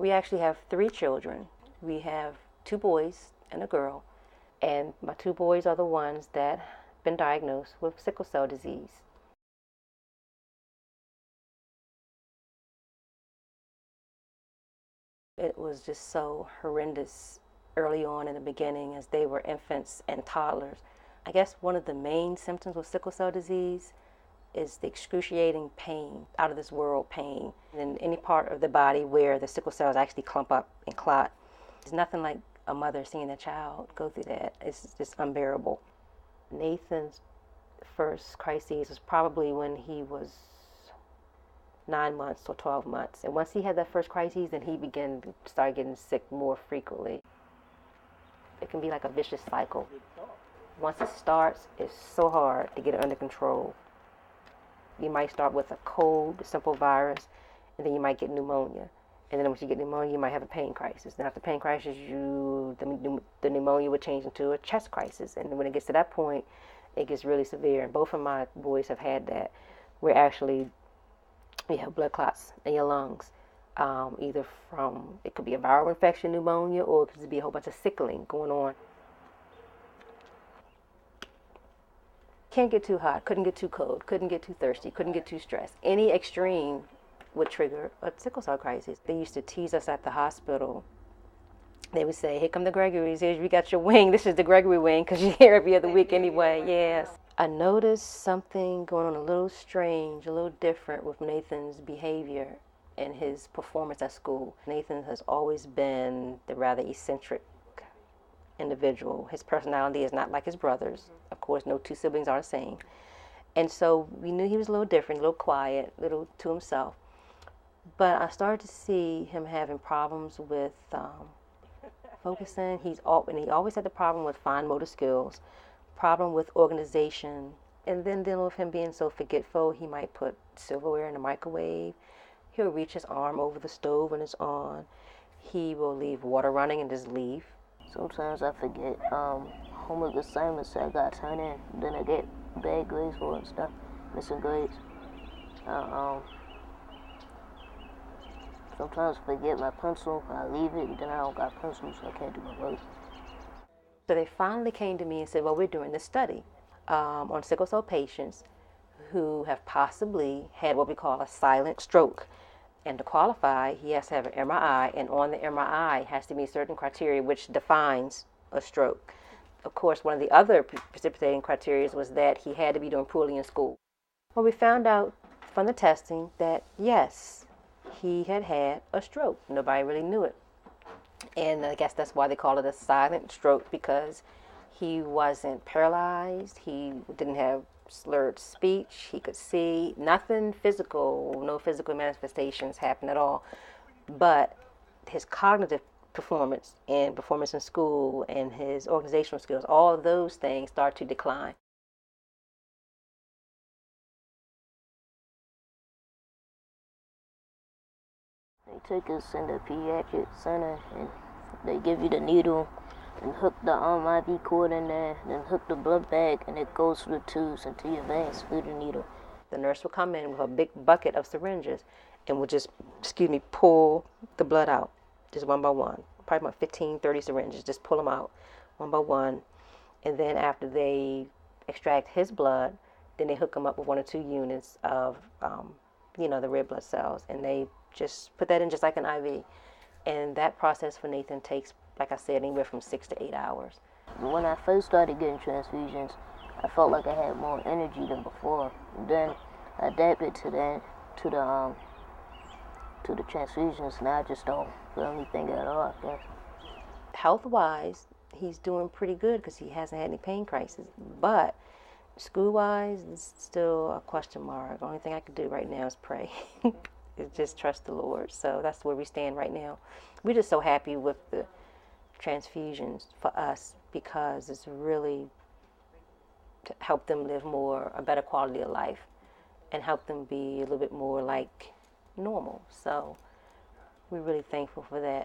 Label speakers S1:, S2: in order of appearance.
S1: We actually have 3 children. We have 2 boys and a girl, and my 2 boys are the ones that have been diagnosed with sickle cell disease. It was just so horrendous early on in the beginning as they were infants and toddlers. I guess one of the main symptoms with sickle cell disease is the excruciating pain, out of this world pain, in any part of the body where the sickle cells actually clump up and clot. There's nothing like a mother seeing a child go through that. It's just unbearable. Nathan's first crisis was probably when he was 9 months or 12 months. And once he had that first crisis, then he began to start getting sick more frequently. It can be like a vicious cycle. Once it starts, it's so hard to get it under control. You might start with a cold, a simple virus, and then you might get pneumonia. And then once you get pneumonia, you might have a pain crisis. Then after pain crisis, the pneumonia would change into a chest crisis. And when it gets to that point, it gets really severe. And both of my boys have had that, where actually you have blood clots in your lungs, either from, it could be a viral infection, pneumonia, or it could be a whole bunch of sickling going on. Can't get too hot, couldn't get too cold, couldn't get too thirsty, couldn't get too stressed. Any extreme would trigger a sickle cell crisis. They used to tease us at the hospital. They would say, here come the Gregory's, here you got your wing, this is the Gregory wing, because you're here every other week anyway, yes. I noticed something going on a little strange, a little different with Nathan's behavior and his performance at school. Nathan has always been the rather eccentric individual. His personality is not like his brothers. Of course, no 2 siblings are the same. And so we knew he was a little different, a little quiet, a little to himself. But I started to see him having problems with focusing. And he always had the problem with fine motor skills, problem with organization, and then dealing with him being so forgetful. He might put silverware in the microwave. He'll reach his arm over the stove when it's on. He will leave water running and just leave.
S2: Sometimes I forget homework assignments that I got turned in. Then I get bad grades for it and stuff, missing grades. Sometimes I forget my pencil, I leave it, and then I don't got pencil, so I can't do my work.
S1: So they finally came to me and said, well, we're doing this study on sickle cell patients who have possibly had what we call a silent stroke. And to qualify, he has to have an MRI, and on the MRI has to be certain criteria which defines a stroke. Of course, one of the other precipitating criteria was that he had to be doing poorly in school. Well, we found out from the testing that, yes, he had had a stroke. Nobody really knew it. And I guess that's why they call it a silent stroke, because he wasn't paralyzed, he didn't have slurred speech, he could see, nothing physical, no physical manifestations happened at all. But his cognitive performance and performance in school and his organizational skills, all of those things start to decline.
S2: They take us in the pediatric center and they give you the needle and hook the IV cord in there, then hook the blood bag, and it goes through the tubes into your veins through the needle.
S1: The nurse will come in with a big bucket of syringes and will just, pull the blood out, just one by one. Probably about 15, 30 syringes, just pull them out one by one. And then after they extract his blood, then they hook him up with 1 or 2 units of, the red blood cells. And they just put that in just like an IV. And that process for Nathan takes, like I said, anywhere from 6 to 8 hours.
S2: When I first started getting transfusions, I felt like I had more energy than before. And then I adapted to the transfusions. Now I just don't feel anything at all, I guess.
S1: Health-wise, he's doing pretty good because he hasn't had any pain crisis. But school-wise, it's still a question mark. The only thing I can do right now is pray. Is just trust the Lord. So that's where we stand right now. We're just so happy with the transfusions for us because it's really to help them live a better quality of life and help them be a little bit more like normal. So we're really thankful for that.